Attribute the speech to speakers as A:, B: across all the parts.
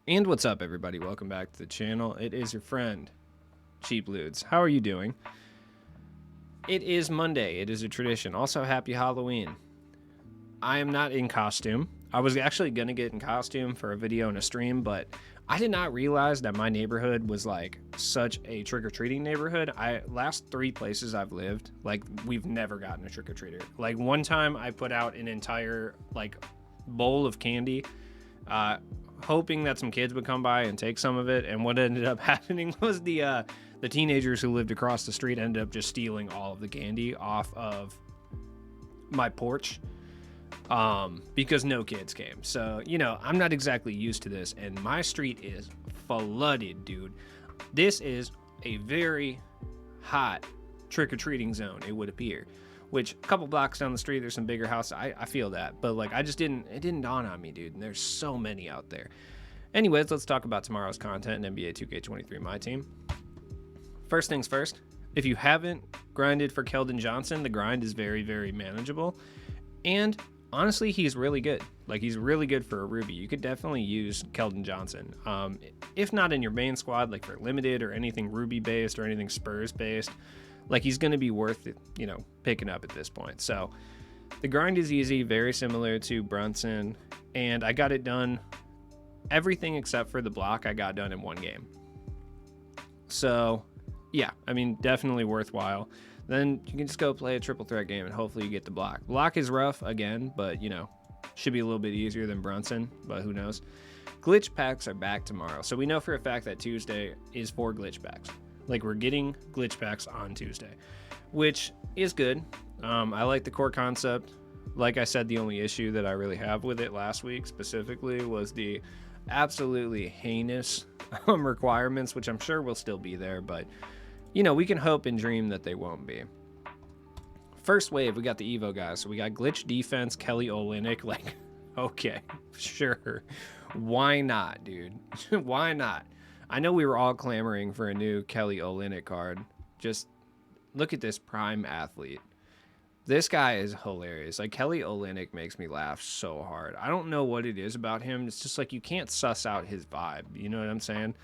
A: And what's up, everybody? Welcome back to the channel. It is your friend, Cheap Ludes. How are you doing? It is Monday. It is a tradition. Also, happy Halloween. I am not in costume. I was actually going to get in costume for a video and a stream, but I did not realize that my neighborhood was like such a trick-or-treating neighborhood. Last 3 places I've lived, like, we've never gotten a trick-or-treater. Like, one time I put out an entire like bowl of candy, hoping that some kids would come by and take some of it, and what ended up happening was the teenagers who lived across the street ended up just stealing all of the candy off of my porch, because no kids came. So, you know, I'm not exactly used to this, and my street is flooded, dude. This is a very hot trick-or-treating zone, it would appear. Which, a couple blocks down the street, there's some bigger houses. I feel that. But, like, it didn't dawn on me, dude. And there's so many out there. Anyways, let's talk about tomorrow's content in NBA 2K23, my team. First things first, if you haven't grinded for Keldon Johnson, the grind is very, very manageable. And, honestly, he's really good. Like, he's really good for a Ruby. You could definitely use Keldon Johnson. If not in your main squad, like for Limited or anything Ruby-based or anything Spurs-based, like, he's going to be worth, you know, picking up at this point. So the grind is easy, very similar to Brunson, and I got it done. Everything except for the block I got done in 1 game. So yeah, I mean, definitely worthwhile. Then you can just go play a triple threat game and hopefully you get the block. Block is rough again, but, you know, should be a little bit easier than Brunson, but who knows. Glitch packs are back tomorrow, so we know for a fact that Tuesday is for glitch packs. Like, we're getting glitch packs on Tuesday, which is good. I like the core concept. Like I said, the only issue that I really have with it last week specifically was the absolutely heinous requirements, which I'm sure will still be there, but, you know, we can hope and dream that they won't be. First wave, we got the Evo guys. So we got glitch defense, Kelly Olynyk. Like, okay, sure. Why not, dude? Why not? I know we were all clamoring for a new Kelly Olynyk card. Just look at this prime athlete. This guy is hilarious. Like, Kelly Olynyk makes me laugh so hard. I don't know what it is about him. It's just like you can't suss out his vibe. You know what I'm saying?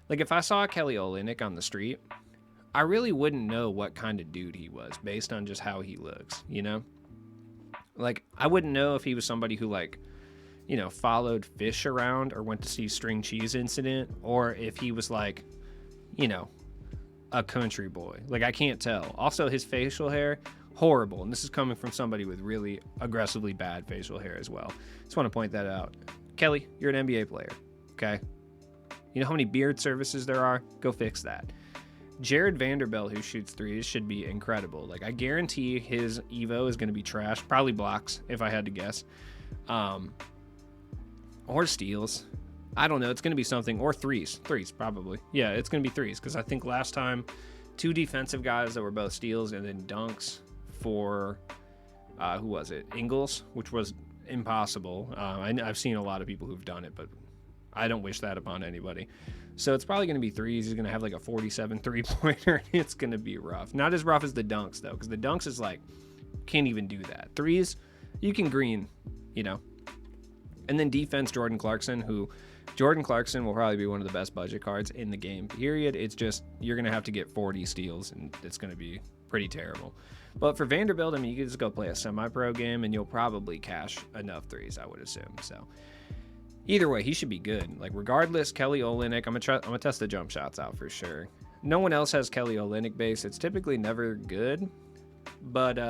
A: Like, if I saw Kelly Olynyk on the street, I really wouldn't know what kind of dude he was based on just how he looks, you know? Like, I wouldn't know if he was somebody who, like, you know, followed fish around or went to see String Cheese Incident, or if he was like, you know, a country boy. Like, I can't tell. Also, his facial hair, horrible. And this is coming from somebody with really aggressively bad facial hair as well. Just want to point that out. Kelly, you're an NBA player, okay? You know how many beard services there are? Go fix that. Jared Vanderbilt, who shoots threes, should be incredible. Like, I guarantee his Evo is going to be trash. Probably blocks, if I had to guess. Or steals. I don't know. It's going to be something. Or threes. Threes, probably. Yeah, it's going to be threes. Because I think last time, 2 defensive guys that were both steals and then dunks for, who was it? Ingles, which was impossible. I've seen a lot of people who've done it, but I don't wish that upon anybody. So it's probably going to be threes. He's going to have like a 47 3-pointer. It's going to be rough. Not as rough as the dunks, though, because the dunks is like, can't even do that. Threes, you can green, you know. And then defense, Jordan Clarkson will probably be one of the best budget cards in the game, period. It's just, you're going to have to get 40 steals, and it's going to be pretty terrible. But for Vanderbilt, I mean, you can just go play a semi-pro game, and you'll probably cash enough threes, I would assume. So either way, he should be good. Like, regardless, Kelly Olynyk, I'm gonna test the jump shots out for sure. No one else has Kelly Olynyk base. It's typically never good, but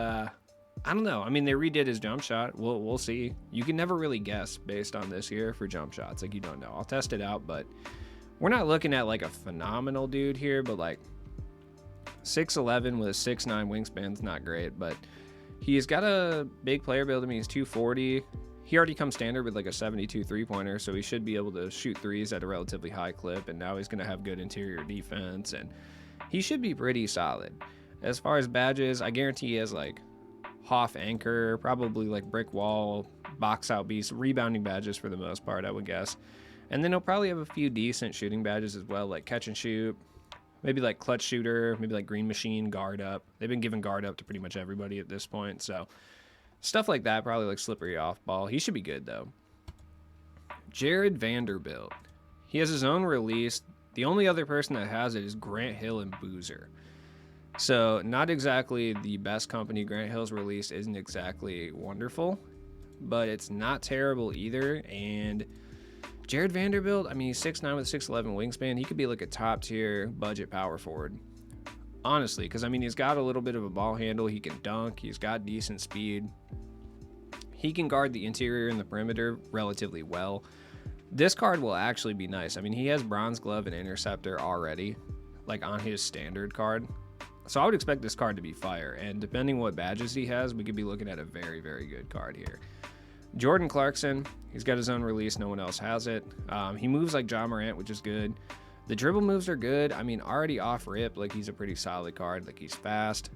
A: I don't know. I mean, they redid his jump shot. We'll see. You can never really guess based on this year for jump shots. Like, you don't know. I'll test it out, but we're not looking at like a phenomenal dude here, but like 6'11" with a 6'9" wingspan's not great, but he's got a big player build. I mean, he's 240. He already comes standard with like a 72 3-pointer, so he should be able to shoot threes at a relatively high clip, and now he's going to have good interior defense, and he should be pretty solid. As far as badges, I guarantee he has like Hoff anchor, probably like brick wall, box out beast, rebounding badges for the most part, I would guess. And then he'll probably have a few decent shooting badges as well, like catch and shoot, maybe like clutch shooter, maybe like green machine, guard up. They've been giving guard up to pretty much everybody at this point, so stuff like that, probably like slippery off ball. He should be good though. Jared Vanderbilt. He has his own release. The only other person that has it is Grant Hill and Boozer. So not exactly the best company. Grant Hill's release isn't exactly wonderful, but it's not terrible either. And Jared Vanderbilt, I mean, he's 6'9 with 6'11 wingspan. He could be like a top tier budget power forward. Honestly, because I mean, he's got a little bit of a ball handle. He can dunk. He's got decent speed. He can guard the interior and the perimeter relatively well. This card will actually be nice. I mean, he has Bronze Glove and Interceptor already, like on his standard card. So I would expect this card to be fire. And depending what badges he has, we could be looking at a very, very good card here. Jordan Clarkson, he's got his own release. No one else has it. He moves like John Morant, which is good. The dribble moves are good. I mean, already off rip, like he's a pretty solid card. Like he's fast,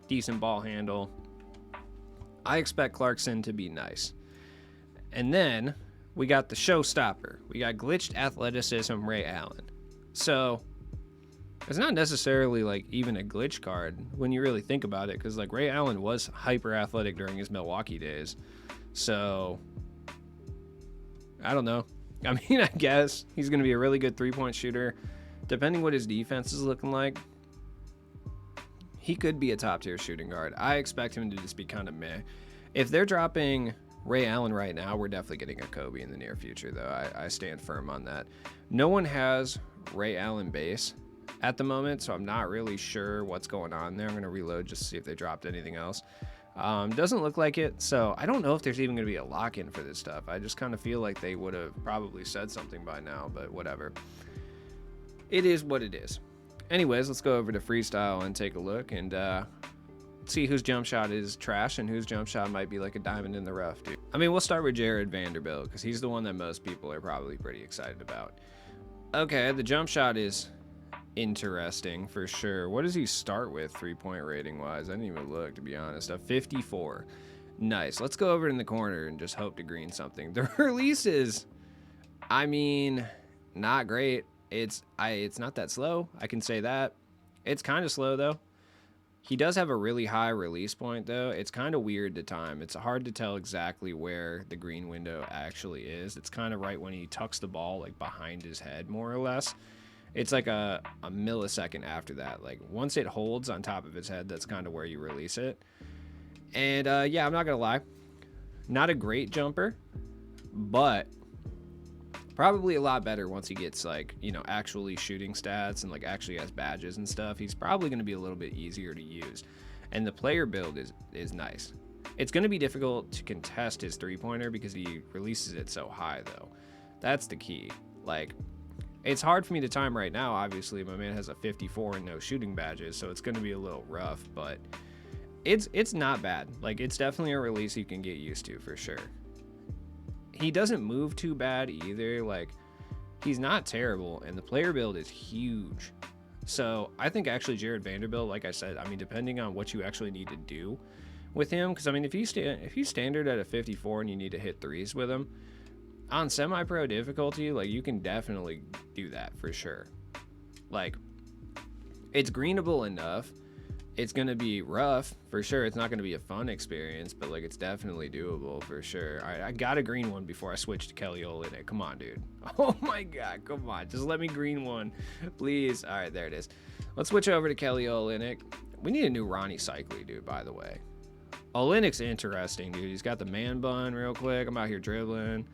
A: decent ball handle. I expect Clarkson to be nice. And then we got the showstopper. We got glitched athleticism Ray Allen. So it's not necessarily like even a glitch card when you really think about it, because like Ray Allen was hyper athletic during his Milwaukee days. So I don't know. I mean, I guess he's going to be a really good three-point shooter. Depending what his defense is looking like, he could be a top-tier shooting guard. I expect him to just be kind of meh. If they're dropping Ray Allen right now, we're definitely getting a Kobe in the near future, though. I stand firm on that. No one has Ray Allen base at the moment, so I'm not really sure what's going on there. I'm going to reload just to see if they dropped anything else. Doesn't look like it, so I don't know if there's even going to be a lock-in for this stuff. I just kind of feel like they would have probably said something by now, but whatever. It is what it is. Anyways, let's go over to Freestyle and take a look and see whose jump shot is trash and whose jump shot might be like a diamond in the rough, dude. I mean, we'll start with Jared Vanderbilt because he's the one that most people are probably pretty excited about. Okay, the jump shot is interesting for sure. What does he start with three-point rating wise? I didn't even look, to be honest. A 54. Nice. Let's go over in the corner and just hope to green something. The release is, I mean, not great. It's not that slow, I can say that. It's kind of slow though. He does have a really high release point though. It's kind of weird to time. It's hard to tell exactly where the green window actually is. It's kind of right when he tucks the ball like behind his head, more or less. It's like a millisecond after that. Like once it holds on top of his head, that's kind of where you release it. And yeah, I'm not gonna lie, not a great jumper, but probably a lot better once he gets like, you know, actually shooting stats and like actually has badges and stuff. He's probably gonna be a little bit easier to use. And the player build is nice. It's gonna be difficult to contest his three-pointer because he releases it so high though. That's the key. Like, it's hard for me to time right now. Obviously, my man has a 54 and no shooting badges, so it's going to be a little rough, but it's not bad. Like, it's definitely a release you can get used to for sure. He doesn't move too bad either. Like, he's not terrible, and the player build is huge. So I think actually Jared Vanderbilt, like I said, I mean, depending on what you actually need to do with him, because I mean, if he's standard at a 54 and you need to hit threes with him, on semi-pro difficulty, like you can definitely do that for sure. Like, it's greenable enough. It's going to be rough for sure. It's not going to be a fun experience, but like it's definitely doable for sure. All right, I got a green one before I switched to Kelly Olynyk. Come on, dude. Oh my God, come on. Just let me green one, please. All right, there it is. Let's switch over to Kelly Olynyk. We need a new Ronnie Cycli, dude, by the way. Olynyk's interesting, dude. He's got the man bun real quick. I'm out here dribbling.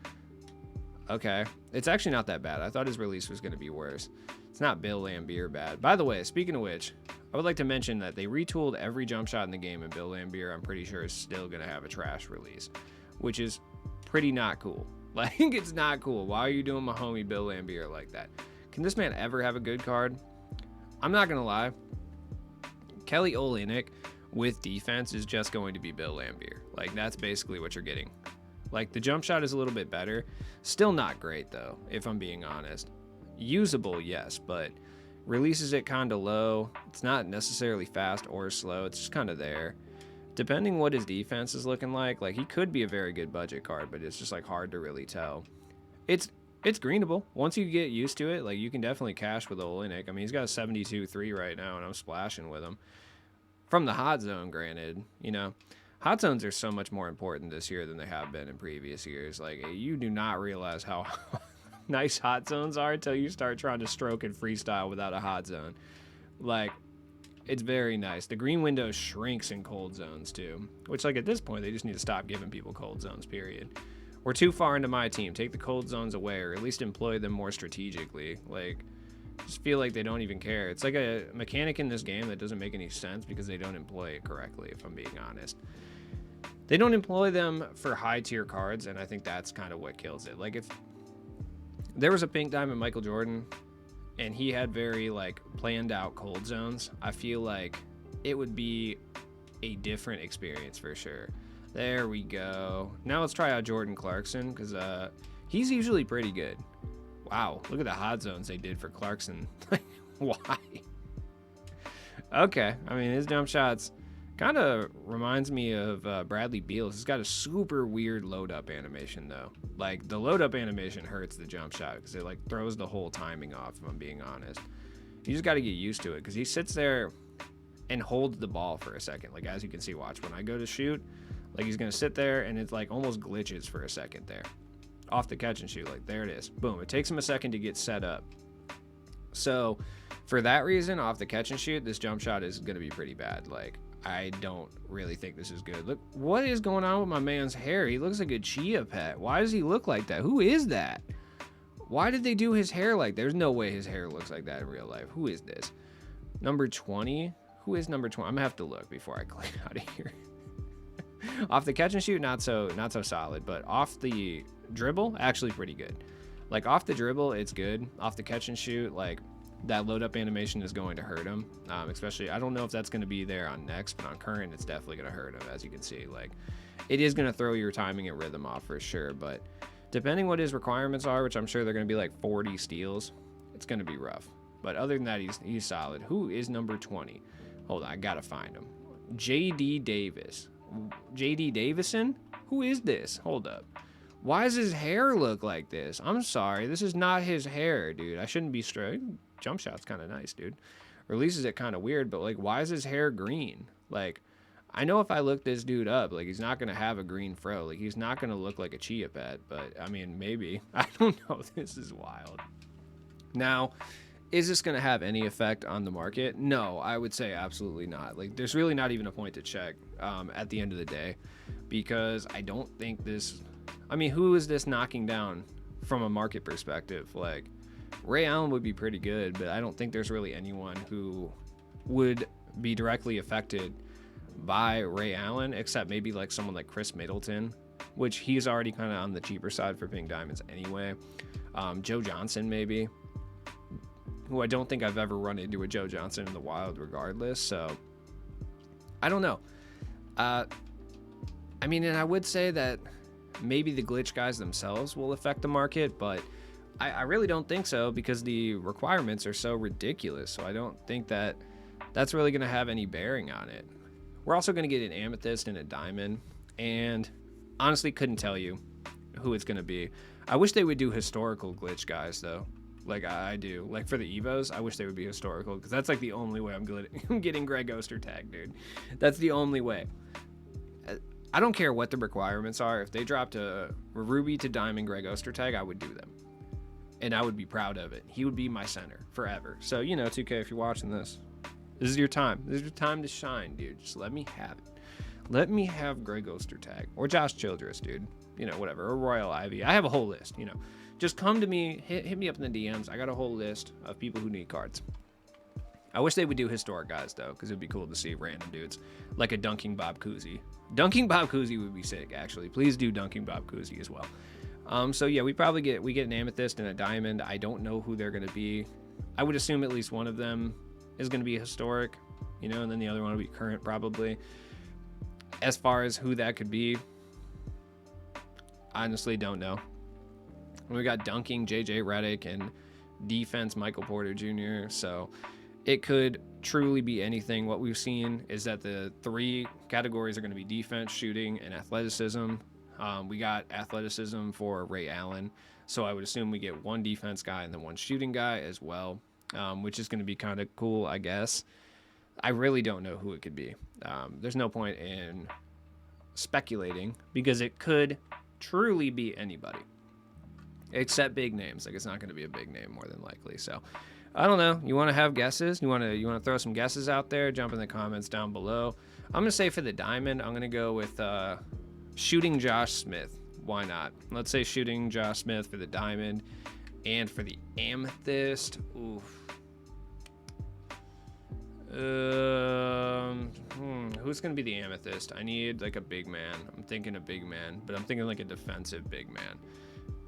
A: Okay, it's actually not that bad. I thought his release was going to be worse. It's not Bill Laimbeer bad. By the way, speaking of which, I would like to mention that they retooled every jump shot in the game, and Bill Laimbeer, I'm pretty sure, is still going to have a trash release, which is pretty not cool. Like, it's not cool. Why are you doing my homie Bill Laimbeer like that? Can this man ever have a good card? I'm not going to lie. Kelly Olynyk with defense is just going to be Bill Laimbeer. Like, that's basically what you're getting. Like, the jump shot is a little bit better. Still not great, though, if I'm being honest. Usable, yes, but releases it kind of low. It's not necessarily fast or slow. It's just kind of there. Depending what his defense is looking like he could be a very good budget card, but it's just, like, hard to really tell. It's greenable. Once you get used to it, like, you can definitely cash with Olynyk. I mean, he's got a 72-3 right now, and I'm splashing with him. From the hot zone, granted, you know. Hot zones are so much more important this year than they have been in previous years. Like, you do not realize how nice hot zones are until you start trying to stroke and freestyle without a hot zone. Like, it's very nice. The green window shrinks in cold zones too, which, like, at this point they just need to stop giving people cold zones, period. We're too far into my team. Take the cold zones away, or at least employ them more strategically. Like, just feel like they don't even care. It's like a mechanic in this game that doesn't make any sense because they don't employ it correctly, if I'm being honest. They don't employ them for high tier cards, and I think that's kind of what kills it. Like, if there was a pink diamond Michael Jordan and he had very, like, planned out cold zones, I feel like it would be a different experience for sure. There we go. Now let's try out Jordan Clarkson, because he's usually pretty good. Wow, look at the hot zones they did for Clarkson. Why? Okay, I mean, his jump shots kind of reminds me of Bradley Beal's. He's got a super weird load up animation though. Like, the load up animation hurts the jump shot because it, like, throws the whole timing off, if I'm being honest. You just got to get used to it, because he sits there and holds the ball for a second. Like, as you can see, watch, when I go to shoot, like, he's going to sit there and it's like almost glitches for a second there. Off the catch and shoot, like, there it is. Boom. It takes him a second to get set up. So for that reason, off the catch and shoot, this jump shot is going to be pretty bad. Like, I don't really think this is good. Look, what is going on with my man's hair? He looks like a chia pet. Why does he look like that? Who is that? Why did they do his hair like that? There's no way his hair looks like that in real life. Who is this? Number 20? Who is number 20? I'm gonna have to look before I click out of here. Off the catch and shoot, not so solid, but off the dribble, actually pretty good. Like, off the dribble, it's good. Off the catch and shoot, like, that load up animation is going to hurt him. Especially, I don't know if that's going to be there on next, but on current, it's definitely going to hurt him, as you can see. Like, it is going to throw your timing and rhythm off for sure, but depending what his requirements are, which I'm sure they're going to be like 40 steals, it's going to be rough. But other than that, he's solid. Who is number 20? Hold on, I got to find him. J.D. Davis. J.D. Davison? Who is this? Hold up. Why does his hair look like this? I'm sorry. This is not his hair, dude. I shouldn't be straight. Jump shot's kind of nice, dude. Releases it kind of weird, but, like, why is his hair green? Like, I know if I look this dude up, like, he's not going to have a green fro. Like, he's not going to look like a chia pet, but, I mean, maybe. I don't know. This is wild. Now, is this going to have any effect on the market? No, I would say absolutely not. Like, there's really not even a point to check at the end of the day, because I don't think this... I mean, who is this knocking down from a market perspective? Like, Ray Allen would be pretty good, but I don't think there's really anyone who would be directly affected by Ray Allen, except maybe like someone like Chris Middleton, which he's already kind of on the cheaper side for pink diamonds anyway. Joe Johnson, maybe, who I don't think I've ever run into a Joe Johnson in the wild regardless. So I don't know. I mean, and I would say that maybe the glitch guys themselves will affect the market, but I really don't think so, because the requirements are so ridiculous. So I don't think that that's really going to have any bearing on it. We're also going to get an amethyst and a diamond, and honestly couldn't tell you who it's going to be. I wish they would do historical glitch guys though. Like, I do. Like, for the Evos, I wish they would be historical, because that's like the only way I'm getting Greg Ostertag, dude. That's the only way. I don't care what the requirements are. If they dropped a Ruby to Diamond Greg Ostertag, I would do them. And I would be proud of it. He would be my center forever. So, you know, 2K, if you're watching this, this is your time. This is your time to shine, dude. Just let me have it. Let me have Greg Ostertag. Or Josh Childress, dude. You know, whatever. Or Royal Ivy. I have a whole list, you know. Just come to me. Hit me up in the DMs. I got a whole list of people who need cards. I wish they would do historic guys, though, because it would be cool to see random dudes. Like a Dunking Bob Cousy. Dunking Bob Cousy would be sick, actually. Please do Dunking Bob Cousy as well. So yeah, we get an amethyst and a diamond. I don't know who they're going to be. I would assume at least one of them is going to be historic, you know, and then the other one will be current probably. As far as who that could be, honestly don't know. We got dunking JJ Redick and defense Michael Porter Jr. So it could truly be anything. What we've seen is that the three categories are going to be defense, shooting, and athleticism. We got athleticism for Ray Allen, so I would assume we get one defense guy and then one shooting guy as well, which is going to be kind of cool, I guess. I really don't know who it could be. There's no point in speculating, because it could truly be anybody. except big names. Like, it's not going to be a big name more than likely. So, I don't know. You want to have guesses? You want to throw some guesses out there? Jump in the comments down below. I'm going to say for the diamond, I'm going to go with Shooting Josh Smith. Why not? Let's say Shooting Josh Smith for the diamond. And for the amethyst, oof. Who's going to be the amethyst? I need like a big man. I'm thinking a big man, but I'm thinking like a defensive big man.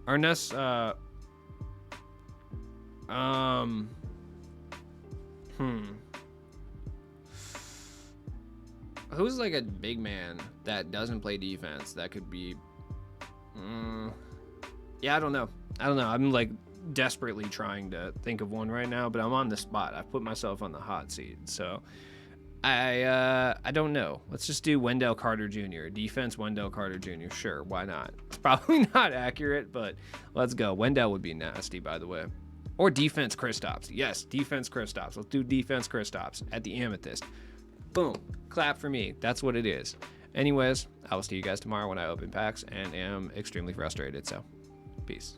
A: Ernest, who's like a big man that doesn't play defense that could be, yeah, I don't know. I'm like desperately trying to think of one right now, but I'm on the spot. I've put myself on the hot seat, so I don't know. Let's just do Wendell Carter Jr. Defense Wendell Carter Jr. Sure, why not? It's probably not accurate, but let's go. Wendell would be nasty, by the way. Or defense Kristaps. Yes, defense Kristaps. Let's do defense Kristaps at the amethyst. Boom. Clap for me. That's what it is. Anyways, I will see you guys tomorrow when I open packs and am extremely frustrated, so peace.